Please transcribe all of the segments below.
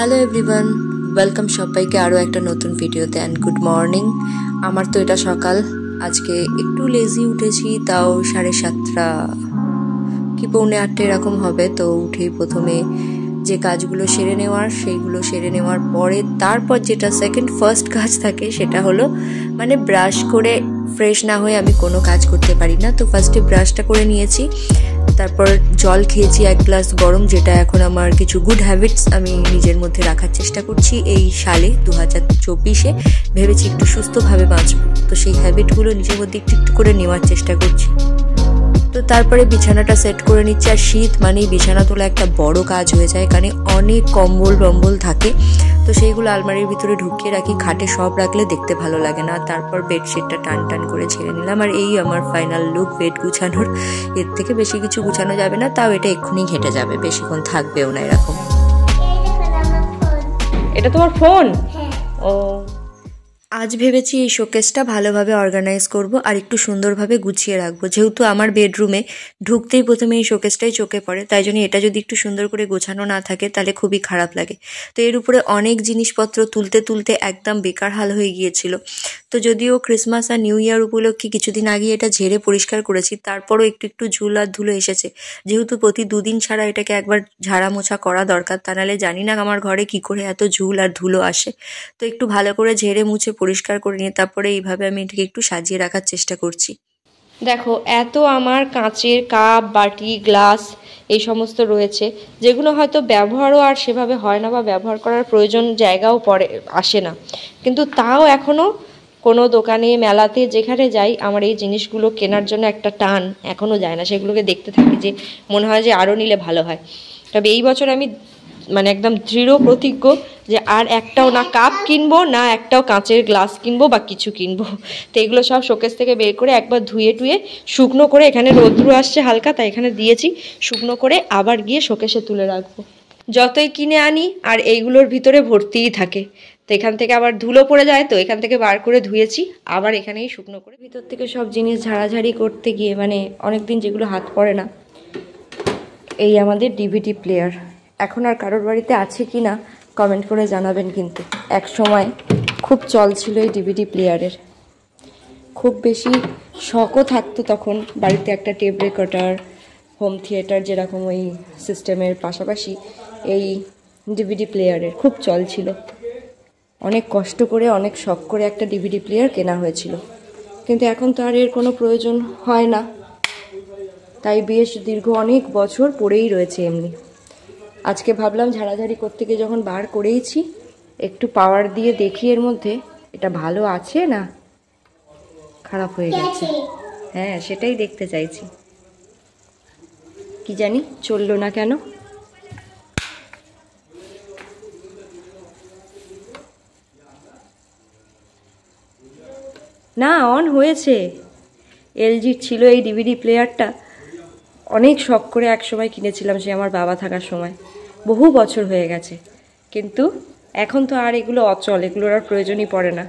Hello everyone, welcome সবাইকে আরও একটা নতুন ভিডিওতে। And good morning. আমার তো এটা সকাল, আজকে একটু লেজি উঠেছি, তাও 7:30 কি 7:45 এরকম হবে। তো উঠেই প্রথমে যে কাজগুলো সেরে নেওয়ার সেইগুলো সেরে নেওয়ার পরে তারপর যেটা ফার্স্ট কাজ থাকে সেটা হলো মানে ব্রাশ করে ফ্রেশ না হয়ে আমি কোনো কাজ করতে পারি না। তো ফার্স্টে ব্রাশটা করে নিয়েছি, তারপর জল খেয়েছি 1 গ্লাস গরম, যেটা এখন আমার কিছু গুড হ্যাবিটস আমি নিজের মধ্যে রাখার চেষ্টা করছি। এই সালে 2024-এ ভেবেছি একটু সুস্থভাবে বাঁচবো, তো সেই হ্যাবিটগুলো নিজের মধ্যে একটু একটু করে নেওয়ার চেষ্টা করছি। তো তারপরে বিছানাটা সেট করে নিচ্ছি। আর শীত মানেই বিছানা তোলা একটা বড় কাজ হয়ে যায়, কারণ অনেক কম্বল থাকে, তো সেইগুলো আলমারির ভিতরে ঢুকিয়ে রাখি। খাটে সব রাখলে দেখতে ভালো লাগে না। তারপর বেডশিটটা টান করে ছেড়ে নিলাম। আর এই আমার ফাইনাল লুক বেড গুছানোর। এর থেকে বেশি কিছু গুছানো যাবে না, তাও এটা এক্ষুনি ঘেটে যাবে, বেশিক্ষণ থাকবেও না এরকম। এটা তোমার ফোন? ও, আজ ভেবেছি এই শোকেসটা ভালোভাবে অর্গানাইজ করব আর একটু সুন্দরভাবে গুছিয়ে রাখবো। যেহেতু আমার বেডরুমে ঢুকতেই প্রথমে এই শোকেসটাই চোখে পড়ে, তাই জন্য এটা যদি একটু সুন্দর করে গোছানো না থাকে তাহলে খুবই খারাপ লাগে। তো এর উপরে অনেক জিনিসপত্র তুলতে একদম বেকার হাল হয়ে গিয়েছিল। তো যদিও ক্রিসমাস আর নিউ ইয়ার উপলক্ষে কিছুদিন আগে এটা ঝেড়ে পরিষ্কার করেছি, তারপরও একটু ঝুল আর ধুলো এসেছে। যেহেতু প্রতি 2 দিন ছাড়া এটাকে একবার ঝাড়া মোছা করা দরকার, তা নাহলে জানি না আমার ঘরে কি করে এত ঝুল আর ধুলো আসে। তো একটু ভালো করে ঝেড়ে মুছে পরিষ্কার করে নিয়ে তারপরে এইভাবে আমি এটাকে একটু সাজিয়ে রাখার চেষ্টা করছি। দেখো, এত আমার কাঁচের কাপ, বাটি, গ্লাস এই সমস্ত রয়েছে, যেগুলো হয়তো ব্যবহারও আর সেভাবে হয় না বা ব্যবহার করার প্রয়োজন জায়গাও আসে না, কিন্তু তাও এখনও কোনো দোকানে, মেলাতে যেখানে যাই আমার এই জিনিসগুলো কেনার জন্য একটা টান এখনও যায় না। সেগুলোকে দেখতে থাকি যে মনে হয় যে আরও নিলে ভালো হয়। তবে এই বছর আমি মানে একদম দৃঢ় প্রতিজ্ঞ যে আর একটাও না কাপ কিনবো, না একটাও কাঁচের গ্লাস কিনবো বা কিছু কিনবো। তো এগুলো সব শোকেস থেকে বের করে একবার ধুয়ে শুকনো করে, এখানে রৌদ্র আসছে হালকা তাই এখানে দিয়েছি, শুকনো করে আবার গিয়ে শোকেসে তুলে রাখবো। যতই কিনে আনি আর এইগুলোর ভিতরে ভর্তিই থাকে, তো এখান থেকে আবার ধুলো পড়ে যায়, তো এখান থেকে বার করে ধুয়েছি, আবার এখানেই শুকনো করে। ভিতর থেকে সব জিনিস ঝাড়াঝাড়ি করতে গিয়ে মানে অনেকদিন যেগুলো হাত পড়ে না। এই আমাদের ডিভিডি প্লেয়ার এখন আর কারোর বাড়িতে আছে কি না কমেন্ট করে জানাবেন। কিন্তু এক সময় খুব চল ছিল এই ডিভিডি প্লেয়ারের, খুব বেশি শখও থাকতো তখন বাড়িতে একটা টেপ রেকর্ডার, হোম থিয়েটার যেরকম ওই সিস্টেমের পাশাপাশি এই ডিভিডি প্লেয়ারের খুব চল ছিল। অনেক কষ্ট করে অনেক শখ করে একটা ডিভিডি প্লেয়ার কেনা হয়েছিল, কিন্তু এখন তো আর এর কোনো প্রয়োজন হয় না, তাই বেশ দীর্ঘ অনেক বছর পড়েই রয়েছে এমনি। আজকে ভাবলাম ঝাড়াঝাড়ি করতে গিয়ে যখন বার করেইছি একটু পাওয়ার দিয়ে দেখি এর মধ্যে এটা ভালো আছে না খারাপ হয়ে গেছে। হ্যাঁ, সেটাই দেখতে চাইছি, কি জানি চললো না কেন। না, অন হয়েছে। এলজির ছিল এই ডিভিডি প্লেয়ারটা, অনেক শখ করে এক সময় কিনেছিলাম, সে আমার বাবা থাকার সময়, বহু বছর হয়ে গেছে। কিন্তু এখন তো আর এগুলো অচল, এগুলোর আর প্রয়োজনই পড়ে না।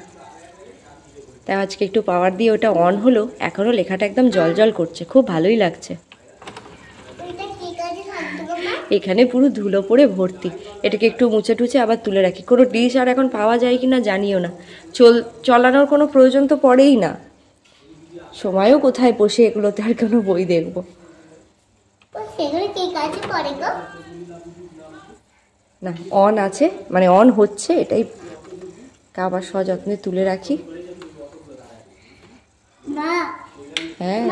তাই আজকে একটু পাওয়ার দিয়ে ওটা অন হলো, এখনও লেখাটা একদম জল করছে, খুব ভালোই লাগছে। এখানে পুরো ধুলো পড়ে ভর্তি, এটাকে একটু মুছে টুছে আবার তুলে রাখি। কোনো ডিশ আর এখন পাওয়া যায় কি না জানিও না, চলানোর কোনো প্রয়োজন তো পড়েই না, সময়ও কোথায় বসে এগুলোতে আর কোনো বই দেখবো। না, অন আছে মানে অন হচ্ছে, এটাই আবার সযত্নে তুলে রাখি। হ্যাঁ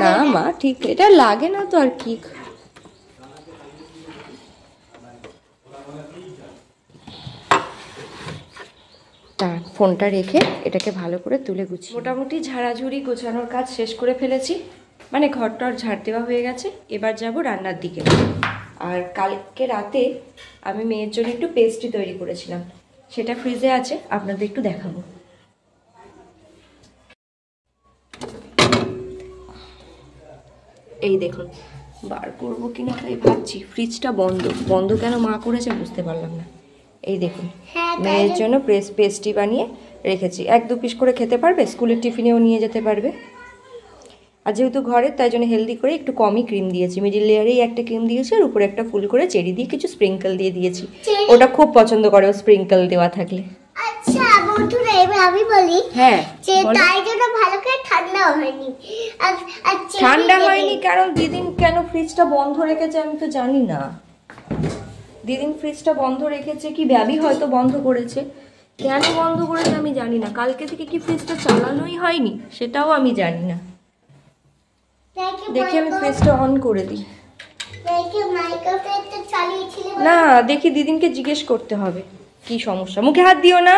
না মা, ঠিক, এটা লাগে না তো আর কি। ফোনটা রেখে এটাকে ভালো করে তুলে গুছিয়ে মোটামুটি ঝাড়াঝুড়ি গোছানোর কাজ শেষ করে ফেলেছি, মানে ঘরটার ঝাড় দেওয়া হয়ে গেছে। এবার যাব রান্নার দিকে। আর কালকে রাতে আমি মেয়ের জন্য একটু পেস্ট্রি তৈরি করেছিলাম, সেটা ফ্রিজে আছে, আপনাদের একটু দেখাবো। এই দেখুন, বার করবো কিনা তাই ভাবছি, ফ্রিজটা বন্ধ কেন মা করেছে বুঝতে পারলাম না। এই দেখুন, মেয়ের জন্য পেস্ট্রি বানিয়ে রেখেছি, 1-2 পিস করে খেতে পারবে, স্কুলের টিফিনেও নিয়ে যেতে পারবে। আর যেহেতু ঘরের তাই জন্য হেলদি করে একটু কমই ক্রিম দিয়েছি, মিডিল লেয়ারেই একটা ক্রিম দিয়েছি আর উপরে একটা ফুল করে চেরি দিয়ে কিছু স্প্রিঙ্কেল দিয়ে দিয়েছি। ওটা খুব পছন্দ করে ও স্প্রিঙ্কেল দেওয়া থাকলে। আচ্ছা বন্ধুরা এবার আমি বলি হ্যাঁ যে তাই জন্য ভালো করে ঠান্ডা হয়নি। ঠান্ডা হয়নি কারণ দিদিন কেন ফ্রিজটা বন্ধ রেখেছে আমি তো জানি না। দিদিন ফ্রিজটা বন্ধ রেখেছে কি ব্যাবি হয়তো বন্ধ করেছে, কেন বন্ধ করেছে আমি জানি না। কালকে থেকে কি ফ্রিজটা চালানোই হয়নি সেটাও আমি জানি না। দেখি আমি ফ্রিজটা অন করে দিই। না দেখি দিদিনকে জিজ্ঞেস করতে হবে কি সমস্যা। মুখে হাত দিও না,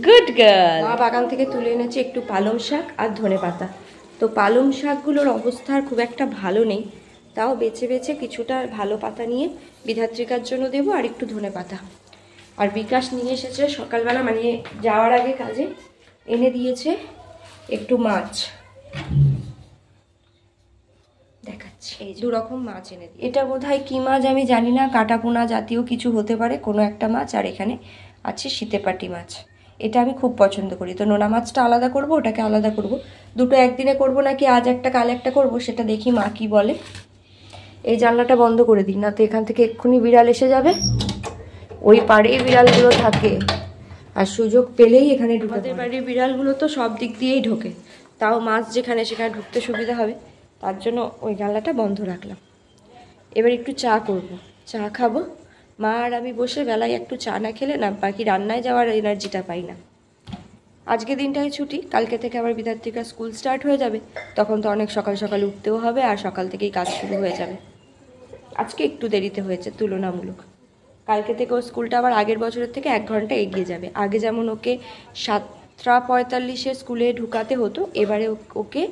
গুড গার্ল। মা বাগান থেকে তুলে এনেছে একটু পালং শাক আর ধনেপাতা। তো পালং শাকগুলোর অবস্থা খুব একটা ভালো নেই, তাও বেছে বেছে কিছুটা ভালো পাতা নিয়ে বিধাত্রিকার জন্য দেবো আর একটু ধনেপাতা। আর বিকাশ নিয়ে এসেছে সকালবেলা মানে যাওয়ার আগে কাজে এনে দিয়েছে একটু মাছ, দেখাচ্ছি এই 2 রকম মাছ এনে দিই। এটা বোধহয় কি মাছ আমি জানি না, কাটাপোনা জাতীয় কিছু হতে পারে কোনো একটা মাছ। আর এখানে আছে শীতেপাটি মাছ, এটা আমি খুব পছন্দ করি। তো নোনা মাছটা আলাদা করব, ওটাকে আলাদা করব। দুটো একদিনে করব নাকি আজ একটা কাল একটা করব সেটা দেখি মা কি বলে। এই জানলাটা বন্ধ করে দিই, না তো এখান থেকে এক্ষুনি বিড়াল এসে যাবে। ওই পাড়েই বিড়ালগুলো থাকে আর সুযোগ পেলেই এখানে ঢুকে। আমাদের বাড়ির বিড়ালগুলো তো সব দিক দিয়েই ঢোকে, তাও মাছ যেখানে সেখানে ঢুকতে সুবিধা হবে তার জন্য ওই জানলাটা বন্ধ রাখলাম। এবার একটু চা করব, চা খাবো। মা আর আমি বসে বেলায় একটু চা না খেলে না বাকি রান্নায় যাওয়ার এনার্জিটা পাই না। আজকে দিনটাই ছুটি, কালকে থেকে আবার বিদ্যার্থীরা স্কুল স্টার্ট হয়ে যাবে, তখন তো অনেক সকাল সকাল উঠতেও হবে আর সকাল থেকেই কাজ শুরু হয়ে যাবে। আজকে একটু দেরিতে হয়েছে তুলনামূলক, কালকে থেকে ও স্কুলটা আবার আগের বছরের থেকে 1 ঘন্টা এগিয়ে যাবে। আগে যেমন ওকে 7:45-এ স্কুলে ঢুকাতে হতো, এবারে ওকে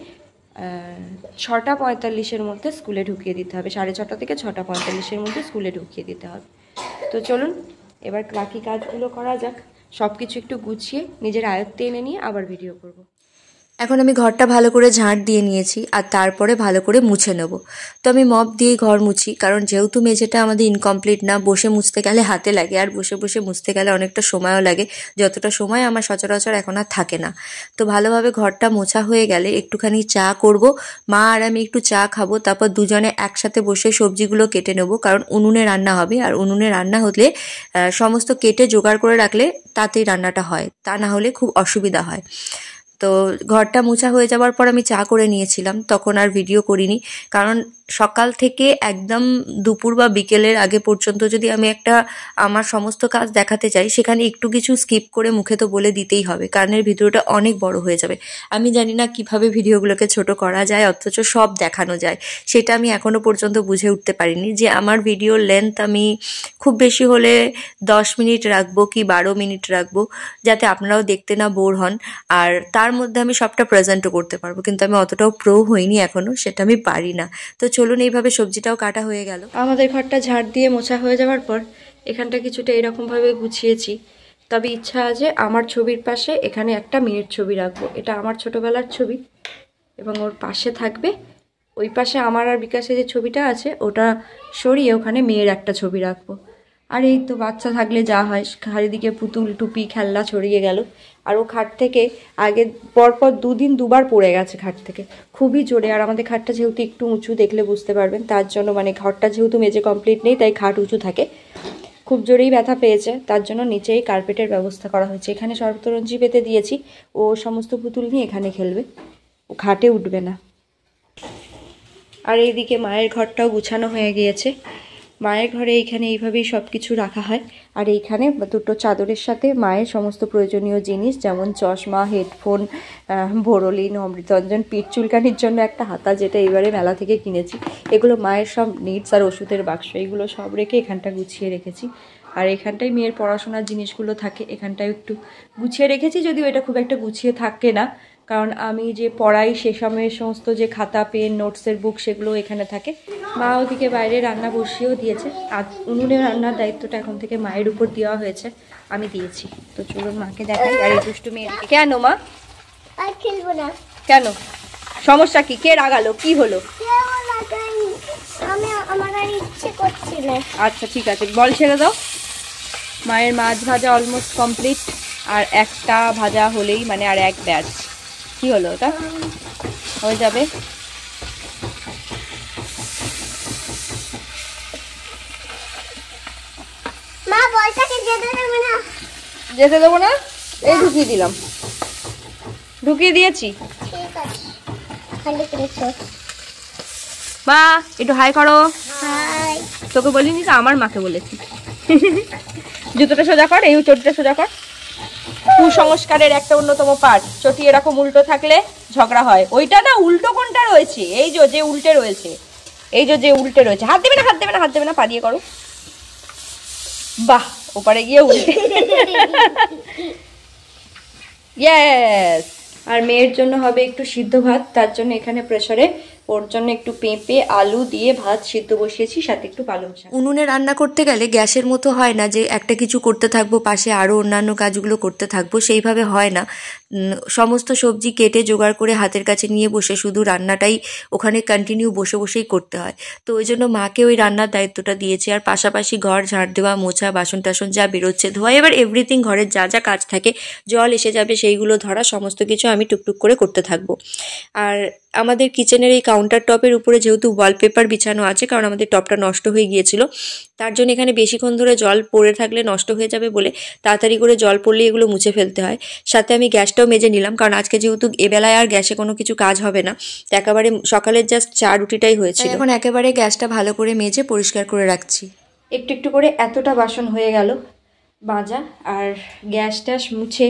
6:45-এর মধ্যে স্কুলে ঢুকিয়ে দিতে হবে। 6:30 থেকে 6:45-এর মধ্যে স্কুলে ঢুকিয়ে দিতে হবে। তো চলুন এবার বাকি কাজগুলো করা যাক, সব কিছু একটু গুছিয়ে নিজের আয়ত্তে এনে নিয়ে আবার ভিডিও করব। এখন আমি ঘরটা ভালো করে ঝাঁট দিয়ে নিয়েছি আর তারপরে ভালো করে মুছে নেব। তো আমি মপ দিয়েই ঘর মুছি, কারণ যেহেতু মেঝেটা আমাদের ইনকমপ্লিট না, বসে মুছতে গেলে হাতে লাগে আর বসে বসে মুছতে গেলে অনেকটা সময়ও লাগে, যতটা সময় আমার সচরাচর এখন আর থাকে না। তো ভালোভাবে ঘরটা মোছা হয়ে গেলে একটুখানি চা করব, মা আর আমি একটু চা খাবো, তারপর দুজনে একসাথে বসে সবজিগুলো কেটে নেব, কারণ উনুনে রান্না হবে আর উনুনে রান্না হলে সমস্ত কেটে জোগাড় করে রাখলে তাতেই রান্নাটা হয়, তা না হলে খুব অসুবিধা হয়। তো ঘরটা মোছা হয়ে যাওয়ার পর আমি চা করে নিয়েছিলাম, তখন আর ভিডিও করিনি, কারণ সকাল থেকে একদম দুপুর বা বিকেলের আগে পর্যন্ত যদি আমি আমার সমস্ত কাজ দেখাতে চাই সেখানে একটু কিছু স্কিপ করে মুখে তো বলে দিতেই হবে, কারণের ভিডিওটা অনেক বড় হয়ে যাবে। আমি জানি না কিভাবে ভিডিওগুলোকে ছোট করা যায় অথচ সব দেখানো যায়, সেটা আমি এখনো পর্যন্ত বুঝে উঠতে পারিনি যে আমার ভিডিওর লেন্থ আমি খুব বেশি হলে 10 মিনিট রাখবো কি 12 মিনিট রাখবো, যাতে আপনারাও দেখতে না বোর হন আর তার মধ্যে আমি সবটা প্রেজেন্টও করতে পারবো। কিন্তু আমি অতটাও প্রো হইনি এখনো, সেটা আমি পারি না। তো চলুন এইভাবে সবজিটাও কাটা হয়ে গেল। আমাদের ঘরটা ঝাড় দিয়ে মোছা হয়ে যাওয়ার পর এখানটা কিছুটা এরকমভাবে গুছিয়েছি। তবে ইচ্ছা আছে আমার ছবির পাশে এখানে একটা মেয়ের ছবি রাখবো, এটা আমার ছোটবেলার ছবি এবং ওর পাশে থাকবে, ওই পাশে আমার আর বিকাশে যে ছবিটা আছে ওটা সরিয়ে ওখানে মেয়ের একটা ছবি রাখবো। আর এই তো বাচ্চা থাকলে যা হয়, চারিদিকে পুতুল টুপি খেলনা ছড়িয়ে গেল। আর ও খাট থেকে আগে পরপর 2 দিন 2বার পড়ে গেছে খাট থেকে, খুবই জোরে। আর আমাদের খাটটা যেহেতু একটু উঁচু, দেখলে বুঝতে পারবেন, তার জন্য মানে ঘরটা যেহেতু মেঝে কমপ্লিট নেই তাই খাট উঁচু থাকে, খুব জোরেই ব্যথা পেয়েছে, তার জন্য নিচেই কার্পেটের ব্যবস্থা করা হয়েছে। এখানে শরবতরঞ্জি পেতে দিয়েছি, ও সমস্ত পুতুল নিয়ে এখানে খেলবে, ও খাটে উঠবে না। আর এইদিকে মায়ের ঘরটাও গুছানো হয়ে গিয়েছে। মায়ের ঘরে এইখানে এইভাবেই সব কিছু রাখা হয়। আর এইখানে 2টো চাদরের সাথে মায়ের সমস্ত প্রয়োজনীয় জিনিস, যেমন চশমা, হেডফোন, বোরোলিন, অমৃতঞ্জন, পিঠ চুলকানির জন্য একটা হাতা যেটা এবারে মেলা থেকে কিনেছি, এগুলো মায়ের সব নিডস আর ওষুধের বাক্স, এইগুলো সব রেখে এখানটা গুছিয়ে রেখেছি। আর এখানটায় মেয়ের পড়াশোনার জিনিসগুলো থাকে, এখানটায় একটু গুছিয়ে রেখেছি, যদিও এটা খুব একটা গুছিয়ে থাকে না, কারণ আমি যে পড়াই সে সময়ের সমস্ত যে খাতা পেন নোটসের বুক সেগুলো এখানে থাকে। মা ওদিকে বাইরে রান্না বসিয়েও দিয়েছে, আর উনুনে রান্নার দায়িত্বটা এখন থেকে মায়ের উপর দেওয়া হয়েছে, আমি দিয়েছি। তো চলুন মাকে দেখাই। আর এই দুষ্টু মেয়েদিকে কেন মা আর খেলবো না কেন, সমস্যা কি, কে রাগালো, কি হলো? আমি আমার আর ইচ্ছে করছে না। আচ্ছা ঠিক আছে, বল ছেড়ে দাও। মায়ের মাছ ভাজা অলমোস্ট কমপ্লিট, আর একটা ভাজা হলেই মানে আর এক ব্যাচ, কি হলো ওটা হয়ে যাবে। বলটাকে যেতে দেবো না। যেতে দেবো না, এই ঢুকিয়ে দিলাম, ঢুকিয়ে দিয়েছি। ঠিক আছে, খালি করেছো। মা একটু হাই করো। হাই। তোকে বলিনি তো, আমার মাকে বলেছি। জুতোটা সোজা কর, এই চটিটা সোজা কর। কুসংস্কারের একটা অন্যতম পার্ট, চটি এরকম উল্টো থাকলে ঝগড়া হয়। ওইটা না, উল্টো কোনটা রয়েছে, এই যে উল্টে রয়েছে, এই যে উল্টে রয়েছে। হাত দেবে না, হাত দেবে না, হাত দেবে না, পা দিয়ে করো। বাহ, ওপারে গিয়ে উল্টে। ইয়েস। আর মেয়ের জন্য হবে একটু সিদ্ধ ভাত, তার জন্য এখানে প্রেসারে ওর জন্য একটু পেঁপে আলু দিয়ে ভাত সিদ্ধ বসিয়েছি, সাথে একটু পালং শাক। উনুনে রান্না করতে গেলে গ্যাসের মতো হয় না যে একটা কিছু করতে থাকবো, পাশে আরও অন্যান্য কাজগুলো করতে থাকবো, সেইভাবে হয় না। সমস্ত সবজি কেটে জোগাড় করে হাতের কাছে নিয়ে বসে শুধু রান্নাটাই ওখানে কন্টিনিউ বসে বসেই করতে হয়। তো ওই জন্য মাকে ওই রান্নার দায়িত্বটা দিয়েছি, আর পাশাপাশি ঘর ঝাড় দেওয়া, মোছা, বাসন টাসন যা বেরোচ্ছে ধোয়া, এবার এভরিথিং ঘরের যা যা কাজ থাকে, জল এসে যাবে সেইগুলো ধরা, সমস্ত কিছু আমি টুকটুক করে করতে থাকবো। আর আমাদের কিচেনের এই কাউন্টার টপের উপরে যেহেতু ওয়ালপেপার বিছানো আছে, কারণ আমাদের টপটা নষ্ট হয়ে গিয়েছিল, তার জন্য এখানে বেশিক্ষণ ধরে জল পড়ে থাকলে নষ্ট হয়ে যাবে বলে তাড়াতাড়ি করে জল পড়লে এগুলো মুছে ফেলতে হয়। সাথে আমি গ্যাসটাও মেজে নিলাম, কারণ আজকে যেহেতু এবেলায় আর গ্যাসে কোনো কিছু কাজ হবে না, তো একেবারে সকালের জাস্ট চা রুটিটাই হয়েছিল। এখন একেবারে গ্যাসটা ভালো করে মেজে পরিষ্কার করে রাখছি। একটু একটু করে এতটা বাসন হয়ে গেল মাজা, আর গ্যাস ট্যাস মুছে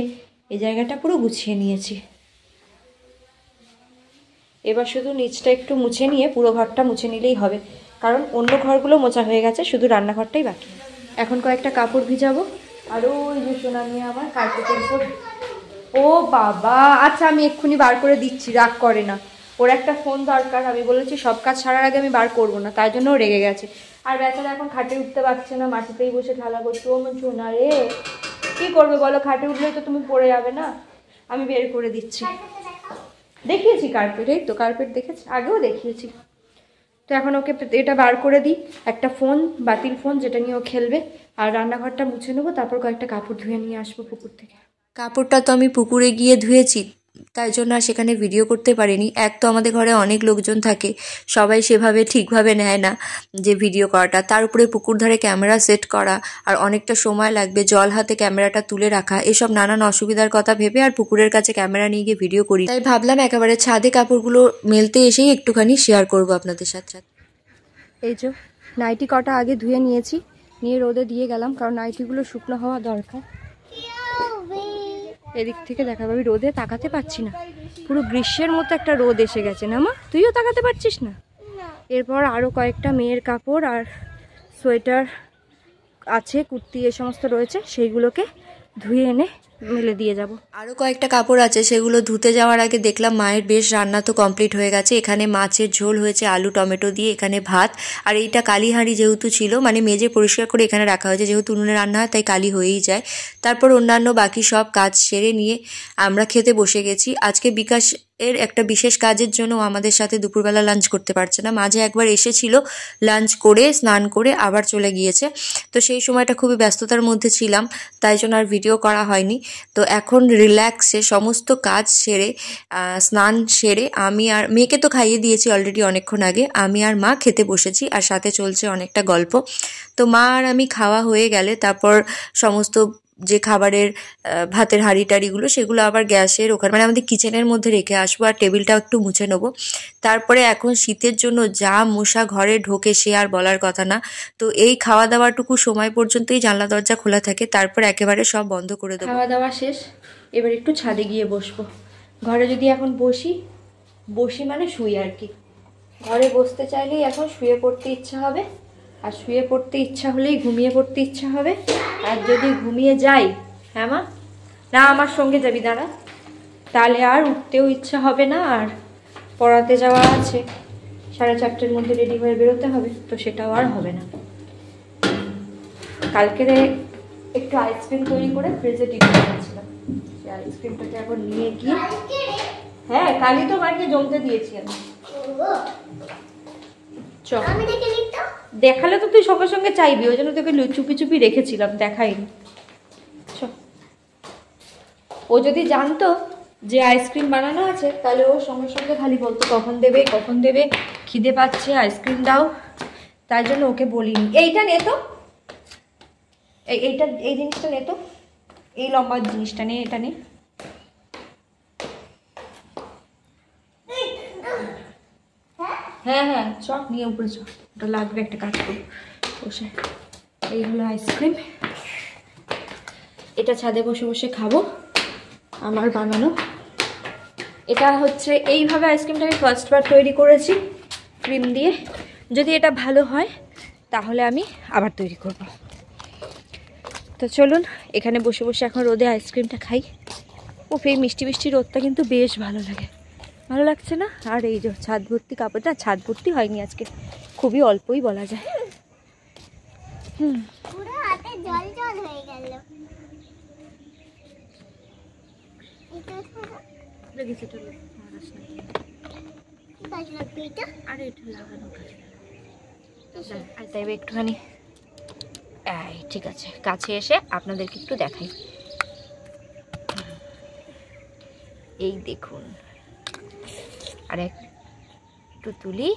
এই জায়গাটা পুরো গুছিয়ে নিয়েছি। এবার শুধু নিচটা একটু মুছে নিয়ে পুরো ঘরটা মুছে নিলেই হবে, কারণ অন্য ঘরগুলো মোছা হয়ে গেছে, শুধু রান্নাঘরটাই বাকি। এখন কয়েকটা কাপড় ভিজাবো, আর ওই যে সোনা নিয়ে আমার কার্পেটের উপর। ও বাবা, আচ্ছা আমি এক্ষুনি বার করে দিচ্ছি, রাগ করে না। ওর একটা ফোন দরকার, আমি বলেছি সব কাজ ছাড়ার আগে আমি বার করবো না, তাই জন্য ও রেগে গেছে। আর বেচারা এখন খাটে উঠতে পারছে না, মাটিতেই বসে খেলা করছে। ও সোনা রে, কী করবে বলো, খাটে উঠলেই তো তুমি পড়ে যাবে না। আমি বের করে দিচ্ছি। দেখিয়েছি কার্পেট, এই তো কার্পেট দেখেছি, আগেও দেখিয়েছি। তো এখন ওকে এটা বার করে দিই, একটা ফোন, বাতিল ফোন, যেটা নিয়ে ও খেলবে, আর রান্নাঘরটা মুছে নেবো, তারপর কয়েকটা কাপড় ধুয়ে নিয়ে আসবো পুকুর থেকে। কাপড়টা তো আমি পুকুরে গিয়ে ধুয়েছি, তাই জন্য আর সেখানে ভিডিও করতে পারিনি। এক তো আমাদের ঘরে অনেক লোকজন থাকে, সবাই সেভাবে ঠিকভাবে নেয় না যে ভিডিও করাটা, তার উপরে পুকুর ধারে ক্যামেরা সেট করা, আর অনেকটা সময় লাগবে, জল হাতে ক্যামেরাটা তুলে রাখা, এসব নানান অসুবিধার কথা ভেবে আর পুকুরের কাছে ক্যামেরা নিয়ে গিয়ে ভিডিও করি। তাই ভাবলাম একেবারে ছাদে কাপড়গুলো মেলতে এসেই একটুখানি শেয়ার করবো আপনাদের সাথে। এই যে নাইটি কটা আগে ধুয়ে নিয়েছি, নিয়ে রোদে দিয়ে গেলাম, কারণ নাইটিগুলো শুকনো হওয়া দরকার। এদিক থেকে দেখাবো, আমি রোদে তাকাতে পারছি না, পুরো গ্রীষ্মের মতো একটা রোদ এসে গেছে না মা, তুইও তাকাতে পারছিস না? এরপর আরও কয়েকটা মেয়ের কাপড় আর সোয়েটার আছে, কুর্তি, এ সমস্ত রয়েছে, সেইগুলোকে ধুয়ে এনে মেলে দিয়ে যাব। আরও কয়েকটা কাপড় আছে, সেগুলো ধুতে যাওয়ার আগে দেখলাম মায়ের বেশ রান্না তো কমপ্লিট হয়ে গেছে। এখানে মাছের ঝোল হয়েছে আলু টমেটো দিয়ে, এখানে ভাত, আর এইটা কালি হাঁড়ি যেহেতু ছিল, মানে মেজে পরিষ্কার করে এখানে রাখা হয়েছে, যেহেতু উনুনে রান্না হয় তাই কালি হয়েই যায়। তারপর অন্যান্য বাকি সব কাজ সেরে নিয়ে আমরা খেতে বসে গেছি। আজকে বিকাশ এর একটা বিশেষ কাজের জন্য আমাদের সাথে দুপুরবেলা লাঞ্চ করতে পারছে না, মাঝে একবার এসেছিল, লাঞ্চ করে স্নান করে আবার চলে গিয়েছে, তো সেই সময়টা খুবই ব্যস্ততার মধ্যে ছিলাম, তাই জন্য আর ভিডিও করা হয়নি। তো এখন রিল্যাক্সে সমস্ত কাজ সেরে স্নান সেরে আমি আর মেয়েকে তো খাইয়ে দিয়েছি অলরেডি অনেকক্ষণ আগে, আমি আর মা খেতে বসেছি, আর সাথে চলছে অনেকটা গল্প। তো মা আর আমি খাওয়া হয়ে গেলে তারপর সমস্ত যে খাবারের ভাতের হাঁড়ি টাড়িগুলো সেগুলো আবার গ্যাসের ওখানে, মানে আমাদের কিচেনের মধ্যে রেখে আসবো, আর টেবিলটাও একটু মুছে নেবো। তারপরে এখন শীতের জন্য যা মশা ঘরে ঢোকে সে আর বলার কথা না, তো এই খাওয়া দাওয়াটুকু সময় পর্যন্তই জানলা দরজা খোলা থাকে, তারপর একেবারে সব বন্ধ করে দেবো। খাওয়া দাওয়া শেষ, এবার একটু ছাদে গিয়ে বসবো। ঘরে যদি এখন বসি মানে শুই আর কি, ঘরে বসতে চাইলেই এখন শুয়ে পড়তে ইচ্ছা হবে, আর শুয়ে পড়তে ইচ্ছা হলেই ঘুমিয়ে পড়তে ইচ্ছা হবে, আর যদি ঘুমিয়ে যাই, হ্যাঁ মা, না আমার সঙ্গে যাবি দাঁড়া, তাহলে আর উঠতেও ইচ্ছা হবে না, আর পড়াতে যাওয়া আছে, 4:30টার মধ্যে রেডি হয়ে বেরোতে হবে, তো সেটাও আর হবে না। কালকের একটু আইসক্রিম তৈরি করে ফ্রিজে ডিপ করেছিলাম, সেই আইসক্রিমটাকে এখন নিয়ে গিয়ে, হ্যাঁ কালই তো বাড়িতে জমতে দিয়েছি আমি। দেখালে তো তুই সঙ্গে সঙ্গে চাইবি, ওই জন্য তোকে চুপি চুপি রেখেছিলাম, দেখাইনি। ও যদি জানতো যে আইসক্রিম বানানো আছে, তাহলে ও সঙ্গে সঙ্গে খালি বলতো কখন দেবে, খিদে পাচ্ছে, আইসক্রিম দাও, তাই জন্য ওকে বলিনি। এইটা নে তো, এই জিনিসটা নে তো, এই লম্বা জিনিসটা নে, এটা নে। হ্যাঁ হ্যাঁ চ নিয়ে উপরে চ, ওটা লাগবে, একটা কাজ করো বসে। এই হলো আইসক্রিম, এটা ছাদে বসে বসে খাবো, আমার বানানো। এটা হচ্ছে এইভাবে আইসক্রিমটা আমি ফার্স্টবার তৈরি করেছি ক্রিম দিয়ে। যদি এটা ভালো হয় তাহলে আমি আবার তৈরি করব। তো চলুন এখানে বসে বসে এখন রোদে আইসক্রিমটা খাই। ও এই মিষ্টি মিষ্টি রোদটা কিন্তু বেশ ভালো লাগে, ভালো লাগছে না? আর এই যে ছাদ ভর্তি কাপড়টা, ছাদ ভর্তি হয়নি আজকে, খুবই অল্পই বলা যায়। পুরো হাতে জল জল হয়ে গেল। একটুখানি ঠিক আছে, কাছে এসে আপনাদেরকে একটু দেখাই। এই দেখুন, আর একটু তুলি,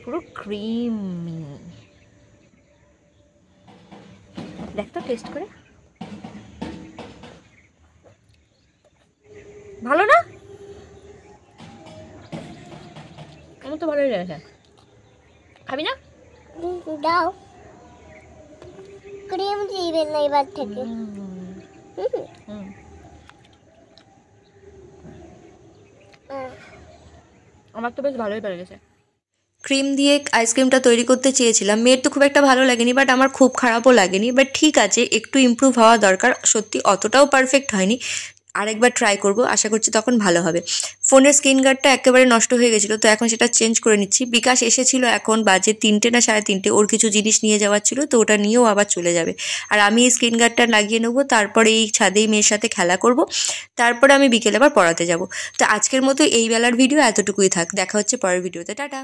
পুরো ক্রিমি। দেখ তো টেস্ট করে, ভালো না? আমার তো ভালোই লাগে। খাবি না? দাও, ক্রিম দিবেন না এবার থেকে। আমার তো বেশ ভালোই লেগেছে। ক্রিম দিয়ে আইসক্রিমটা তৈরি করতে চেয়েছিলাম, মেয়ের তো খুব একটা ভালো লাগেনি, বাট আমার খুব খারাপও লাগেনি। বাট ঠিক আছে, একটু ইমপ্রুভ হওয়া দরকার, সত্যি অতটাও পারফেক্ট হয়নি। আরেকবার ট্রাই করব, আশা করছি তখন ভালো হবে। ফোনের স্ক্রিন গার্ডটা একেবারে নষ্ট হয়ে গেছিলো, তো এখন সেটা চেঞ্জ করে নিচ্ছি। বিকাশ এসেছিলো, এখন বাজে 3টে না 3:30, ওর কিছু জিনিস নিয়ে যাওয়ার ছিল, তো ওটা নিয়েও আবার চলে যাবে। আর আমি এই স্ক্রিন গার্ডটা লাগিয়ে নেবো, তারপরে এই ছাদেই মেয়ের সাথে খেলা করব, তারপরে আমি বিকেলে আবার পড়াতে যাব। তো আজকের মতো এই বেলার ভিডিও এতটুকুই থাক, দেখা হচ্ছে পরের ভিডিওতে, টাটা।